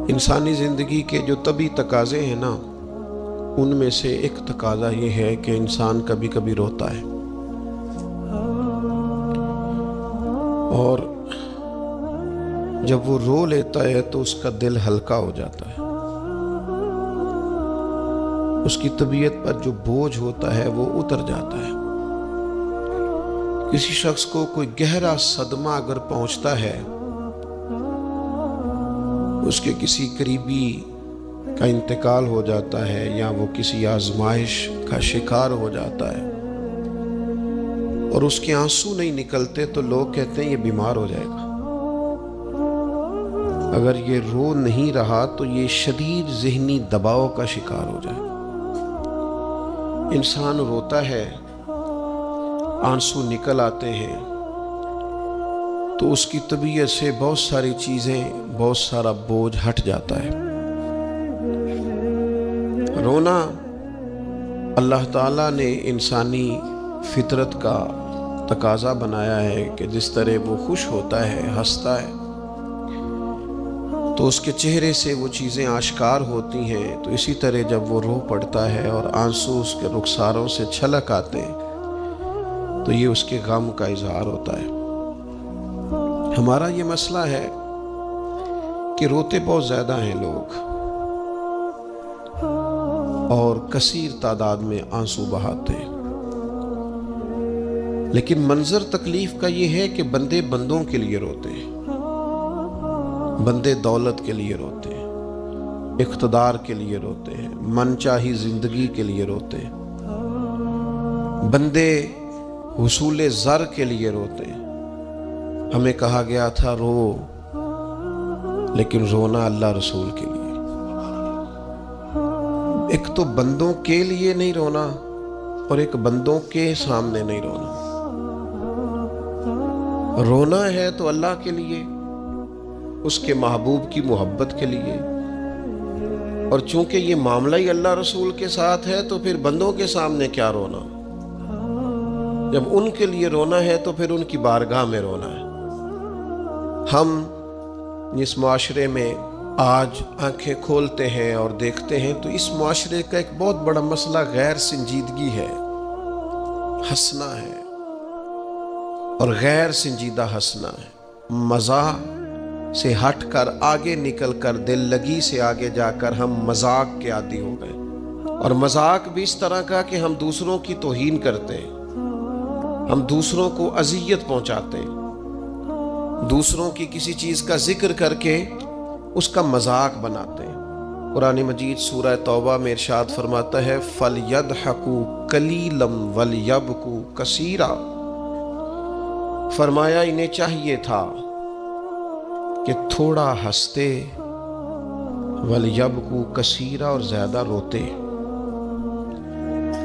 انسانی زندگی کے جو طبعی تقاضے ہیں نا، ان میں سے ایک تقاضا یہ ہے کہ انسان کبھی کبھی روتا ہے، اور جب وہ رو لیتا ہے تو اس کا دل ہلکا ہو جاتا ہے، اس کی طبیعت پر جو بوجھ ہوتا ہے وہ اتر جاتا ہے۔ کسی شخص کو کوئی گہرا صدمہ اگر پہنچتا ہے، اس کے کسی قریبی کا انتقال ہو جاتا ہے یا وہ کسی آزمائش کا شکار ہو جاتا ہے اور اس کے آنسو نہیں نکلتے تو لوگ کہتے ہیں یہ بیمار ہو جائے گا۔ اگر یہ رو نہیں رہا تو یہ شدید ذہنی دباؤ کا شکار ہو جائے گا۔ انسان روتا ہے، آنسو نکل آتے ہیں تو اس کی طبیعت سے بہت ساری چیزیں، بہت سارا بوجھ ہٹ جاتا ہے۔ رونا اللہ تعالیٰ نے انسانی فطرت کا تقاضا بنایا ہے کہ جس طرح وہ خوش ہوتا ہے، ہنستا ہے، تو اس کے چہرے سے وہ چیزیں آشکار ہوتی ہیں، تو اسی طرح جب وہ رو پڑتا ہے اور آنسو اس کے رخساروں سے چھلک آتے ہیں تو یہ اس کے غم کا اظہار ہوتا ہے۔ ہمارا یہ مسئلہ ہے کہ روتے بہت زیادہ ہیں لوگ اور کثیر تعداد میں آنسو بہاتے ہیں، لیکن منظر تکلیف کا یہ ہے کہ بندے بندوں کے لیے روتے ہیں، بندے دولت کے لیے روتے ہیں، اقتدار کے لیے روتے ہیں، من چاہی زندگی کے لیے روتے ہیں، بندے حصول زر کے لیے روتے ہیں۔ ہمیں کہا گیا تھا رو، لیکن رونا اللہ رسول کے لیے۔ ایک تو بندوں کے لیے نہیں رونا اور ایک بندوں کے سامنے نہیں رونا۔ رونا ہے تو اللہ کے لیے، اس کے محبوب کی محبت کے لیے، اور چونکہ یہ معاملہ ہی اللہ رسول کے ساتھ ہے تو پھر بندوں کے سامنے کیا رونا؟ جب ان کے لیے رونا ہے تو پھر ان کی بارگاہ میں رونا ہے۔ ہم اس معاشرے میں آج آنکھیں کھولتے ہیں اور دیکھتے ہیں تو اس معاشرے کا ایک بہت بڑا مسئلہ غیر سنجیدگی ہے، ہنسنا ہے، اور غیر سنجیدہ ہنسنا ہے۔ مزاح سے ہٹ کر آگے نکل کر دل لگی سے آگے جا کر ہم مذاق کے عادی ہو گئے، اور مذاق بھی اس طرح کا کہ ہم دوسروں کی توہین کرتے ہیں، ہم دوسروں کو اذیت پہنچاتے ہیں، دوسروں کی کسی چیز کا ذکر کر کے اس کا مذاق بناتے ہیں۔ قرآن مجید سورہ توبہ میں ارشاد فرماتا ہے فَلْيَضْحَكُوا قَلِيلًا وَلْيَبْكُوا كَثِيرًا، فرمایا انہیں چاہیے تھا کہ تھوڑا ہنستے، وَلْيَبْكُوا كَثِيرًا، اور زیادہ روتے۔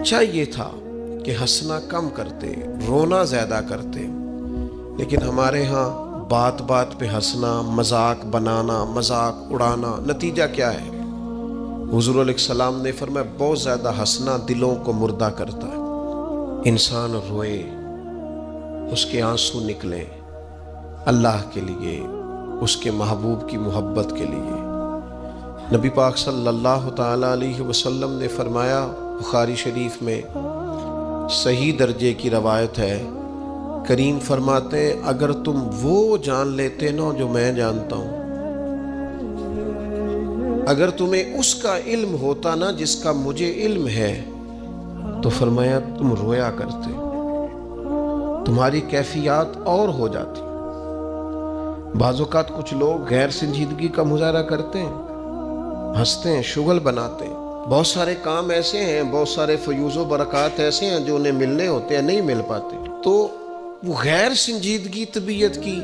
چاہیے تھا کہ ہنسنا کم کرتے، رونا زیادہ کرتے، لیکن ہمارے ہاں بات بات پہ ہنسنا، مذاق بنانا، مذاق اڑانا، نتیجہ کیا ہے؟ حضور علیہ السلام نے فرمایا بہت زیادہ ہنسنا دلوں کو مردہ کرتا ہے۔ انسان روئے، اس کے آنسو نکلیں اللہ کے لیے، اس کے محبوب کی محبت کے لیے۔ نبی پاک صلی اللہ تعالیٰ علیہ وسلم نے فرمایا، بخاری شریف میں صحیح درجے کی روایت ہے، کریم فرماتے ہیں اگر تم وہ جان لیتے نا جو میں جانتا ہوں، اگر تمہیں اس کا علم ہوتا نا جس کا مجھے علم ہے، تو فرمایا تم رویا کرتے، تمہاری کیفیات اور ہو جاتی۔ بعض اوقات کچھ لوگ غیر سنجیدگی کا مظاہرہ کرتے ہیں، ہنستے ہیں، شغل بناتے ہیں، بہت سارے کام ایسے ہیں، بہت سارے فیوز و برکات ایسے ہیں جو انہیں ملنے ہوتے ہیں، نہیں مل پاتے، تو وہ غیر سنجیدگی طبیعت کی،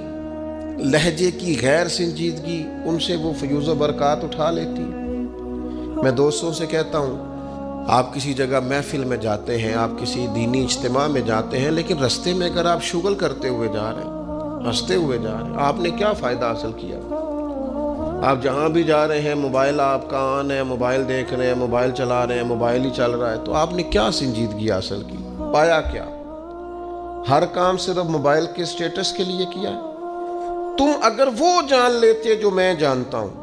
لہجے کی غیر سنجیدگی، ان سے وہ فیوز و برکات اٹھا لیتی۔ میں دوستوں سے کہتا ہوں، آپ کسی جگہ محفل میں جاتے ہیں، آپ کسی دینی اجتماع میں جاتے ہیں، لیکن رستے میں اگر آپ شغل کرتے ہوئے جا رہے ہیں، ہنستے ہوئے جا رہے ہیں، آپ نے کیا فائدہ حاصل کیا؟ آپ جہاں بھی جا رہے ہیں، موبائل آپ کا آن ہے، موبائل دیکھ رہے ہیں، موبائل چلا رہے ہیں، موبائل ہی چل رہا ہے، تو آپ نے کیا سنجیدگی حاصل کی؟ پایا کیا؟ ہر کام صرف موبائل کے سٹیٹس کے لیے کیا ہے؟ تم اگر وہ جان لیتے جو میں جانتا ہوں،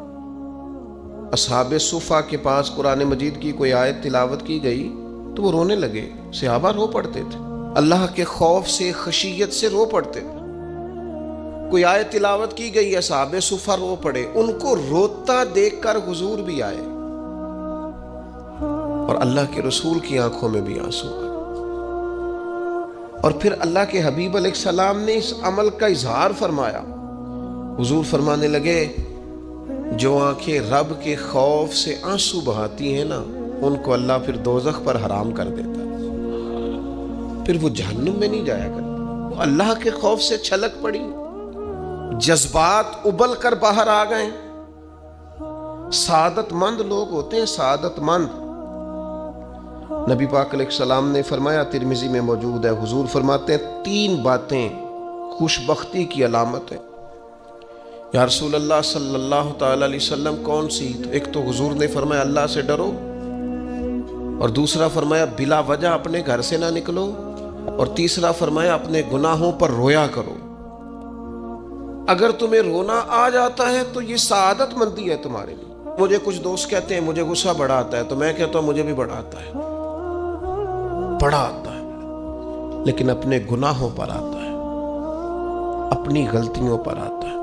اصحاب صفا کے پاس قرآن مجید کی کوئی آیت تلاوت کی گئی تو وہ رونے لگے، صحابہ رو پڑتے تھے، اللہ کے خوف سے خشیت سے رو پڑتے تھے۔ کوئی آیت تلاوت کی گئی، اصحاب صفا رو پڑے، ان کو روتا دیکھ کر حضور بھی آئے اور اللہ کے رسول کی آنکھوں میں بھی آنسو آئے۔ اور پھر اللہ کے حبیب علیہ السلام نے اس عمل کا اظہار فرمایا۔ حضور فرمانے لگے جو آنکھیں رب کے خوف سے آنسو بہاتی ہیں نا، ان کو اللہ پھر دوزخ پر حرام کر دیتا ہے، پھر وہ جہنم میں نہیں جایا کرتا۔ وہ اللہ کے خوف سے چھلک پڑی، جذبات ابل کر باہر آ گئے۔ سعادت مند لوگ ہوتے ہیں، سعادت مند۔ نبی پاک علیہ السلام نے فرمایا، ترمذی میں موجود ہے، حضور فرماتے ہیں 3 باتیں خوش بختی کی علامت ہے۔ یا رسول اللہ صلی اللہ تعالی علیہ وسلم کون سی؟ تو ایک تو حضور نے فرمایا اللہ سے ڈرو، اور دوسرا فرمایا بلا وجہ اپنے گھر سے نہ نکلو، اور تیسرا فرمایا اپنے گناہوں پر رویا کرو۔ اگر تمہیں رونا آ جاتا ہے تو یہ سعادت مندی ہے تمہارے لیے۔ مجھے کچھ دوست کہتے ہیں مجھے غصہ بڑا آتا ہے، تو میں کہتا ہوں مجھے بھی بڑا آتا ہے، بڑا آتا ہے، لیکن اپنے گناہوں پر آتا ہے، اپنی غلطیوں پر آتا ہے۔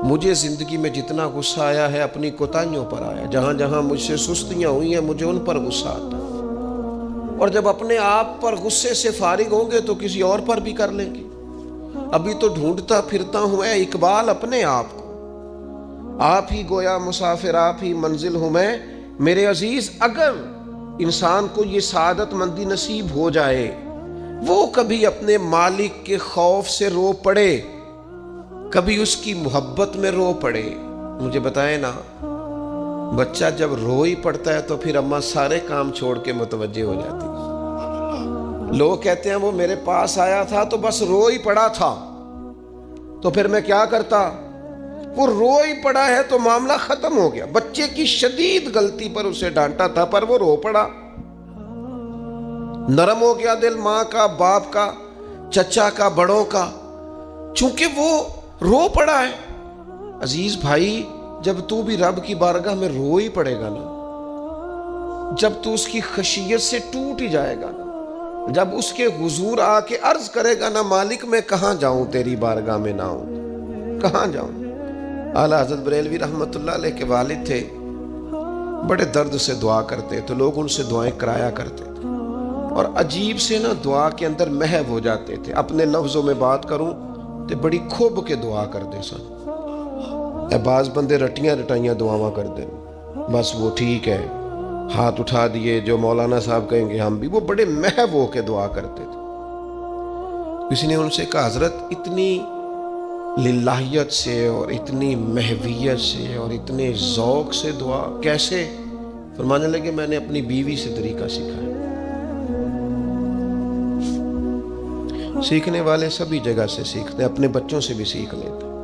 مجھے زندگی میں جتنا غصہ آیا ہے اپنی کوتاہیوں پر آیا، جہاں جہاں مجھ سے سستیاں ہوئی ہیں مجھے ان پر غصہ آتا ہے۔ اور جب اپنے آپ پر غصے سے فارغ ہوں گے تو کسی اور پر بھی کر لیں گے۔ ابھی تو ڈھونڈتا پھرتا ہوں اے اقبال اپنے آپ کو، آپ ہی گویا مسافر آپ ہی منزل ہوں میں۔ میرے عزیز، اگر انسان کو یہ سعادت مندی نصیب ہو جائے، وہ کبھی اپنے مالک کے خوف سے رو پڑے، کبھی اس کی محبت میں رو پڑے۔ مجھے بتائیں نا، بچہ جب رو ہی پڑتا ہے تو پھر اماں سارے کام چھوڑ کے متوجہ ہو جاتی ہے۔ لوگ کہتے ہیں وہ میرے پاس آیا تھا تو بس رو ہی پڑا تھا، تو پھر میں کیا کرتا؟ وہ رو ہی پڑا ہے تو معاملہ ختم ہو گیا۔ بچے کی شدید غلطی پر اسے ڈانٹا تھا پر وہ رو پڑا، نرم ہو گیا دل ماں کا، باپ کا، چچا کا، بڑوں کا، چونکہ وہ رو پڑا ہے۔ عزیز بھائی، جب تو بھی رب کی بارگاہ میں رو ہی پڑے گا نا، جب تو اس کی خشیت سے ٹوٹ ہی جائے گا نا، جب اس کے حضور آ کے عرض کرے گا نا مالک میں کہاں جاؤں تیری بارگاہ میں نہ ہوں، کہاں جاؤں۔ اعلیٰ حضرت بریلوی رحمۃ اللہ علیہ کے والد تھے، بڑے درد سے دعا کرتے تو لوگ ان سے دعائیں کرایا کرتے تھے، اور عجیب سے نا دعا کے اندر محو ہو جاتے تھے۔ اپنے لفظوں میں بات کروں تو بڑی کھوب کے دعا کرتے سن۔ اے بعض بندے رٹیاں رٹائیاں دعاواں کرتے ہیں، بس وہ ٹھیک ہے، ہاتھ اٹھا دیے جو مولانا صاحب کہیں گے ہم بھی، وہ بڑے محو ہو کے دعا کرتے تھے۔ کسی نے ان سے کہا حضرت اتنی للہیت سے اور اتنی محویت سے اور اتنے ذوق سے دعا کیسے؟ فرمانے لگے میں نے اپنی بیوی سے طریقہ سیکھا ہے۔ سیکھنے والے سبھی جگہ سے سیکھتے ہیں، اپنے بچوں سے بھی سیکھ لیتے ہیں،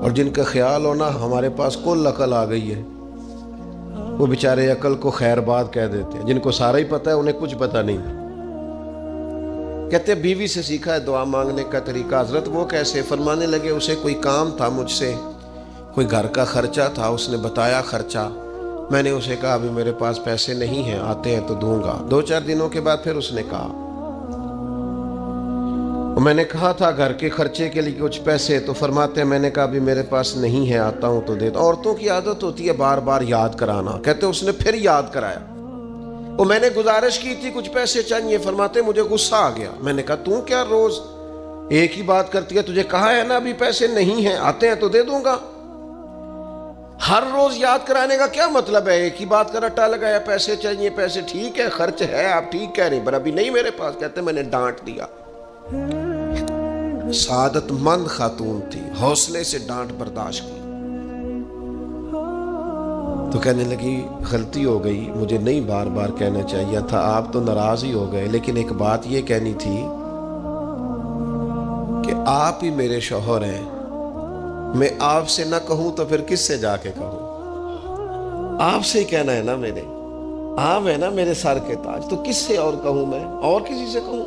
اور جن کا خیال ہونا ہمارے پاس کل عقل آ گئی ہے، وہ بیچارے عقل کو خیر بات کہہ دیتے ہیں، جن کو سارا ہی پتہ ہے انہیں کچھ پتہ نہیں۔ کہتے بیوی سے سیکھا ہے دعا مانگنے کا طریقہ۔ حضرت وہ کیسے؟ فرمانے لگے اسے کوئی کام تھا مجھ سے، کوئی گھر کا خرچہ تھا، اس نے بتایا خرچہ، میں نے اسے کہا ابھی میرے پاس پیسے نہیں ہیں، آتے ہیں تو دوں گا۔ 2-4 دنوں کے بعد پھر اس نے کہا، میں نے کہا تھا گھر کے خرچے کے لیے کچھ پیسے، تو فرماتے ہیں میں نے کہا ابھی میرے پاس نہیں ہے، آتا ہوں تو دیتا۔ عورتوں کی عادت ہوتی ہے بار بار یاد کرانا، کہتے اس نے پھر یاد کرایا، وہ میں نے گزارش کی تھی کچھ پیسے چاہیے، فرماتے مجھے غصہ آ گیا۔ میں نے کہا تم کیا روز ایک ہی بات کرتی ہے، تجھے کہا ہے نا ابھی پیسے نہیں ہیں، آتے ہیں تو دے دوں گا۔ ہر روز یاد کرانے کا کیا مطلب ہے؟ ایک ہی بات کا رٹا لگایا، پیسے چاہیے، پیسے ٹھیک ہے، خرچ ہے، آپ ٹھیک کہہ رہے ہیں، پر ابھی نہیں میرے پاس۔ کہتے میں نے ڈانٹ دیا۔ سعادت مند خاتون تھی، حوصلے سے ڈانٹ برداشت کی، تو کہنے لگی غلطی ہو گئی، مجھے نہیں بار بار کہنا چاہیے تھا، آپ تو ناراض ہی ہو گئے، لیکن ایک بات یہ کہنی تھی کہ آپ ہی میرے شوہر ہیں، میں آپ سے نہ کہوں تو پھر کس سے جا کے کہوں؟ آپ سے ہی کہنا ہے نا، میرے آپ ہے نا میرے سر کے تاج، تو کس سے اور کہوں؟ میں اور کسی سے کہوں؟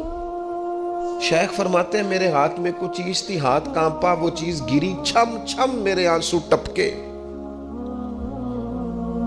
شیخ فرماتے ہیں میرے ہاتھ میں کچھ چیز تھی، ہاتھ کانپا، وہ چیز گری، چھم چھم میرے آنسو ٹپکے،